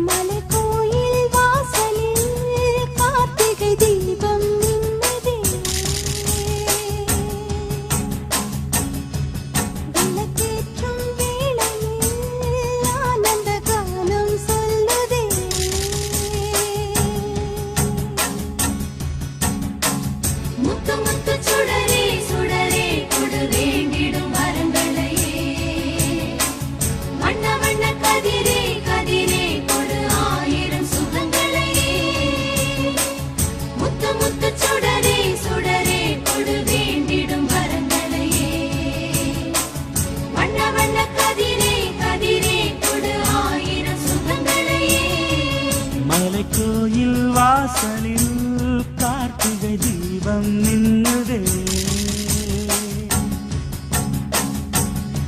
மலைக்கோயில் வாசலில் கார்த்திகை தீபம் நின்னதே. விளக்கேற்றும் வேளையில் ஆனந்த கானம் சொல்லுதே. முத்து முத்து சுடரே சுடரே கொடு வேண்டிடும் வரங்களையே. வண்ண வண்ண கதிரே கதிரே கொடு ஆயிரம் சுகங்களையே. முத்து முத்து சுடரே சுடரே கொடு வேண்டிடும் வரங்களையே. வண்ண வண்ண கதிரே கதிரே கொடு ஆயிரம் சுகங்களையே. மலைக்கோயில் வாசலில் கார்த்திகை தீபம் நின்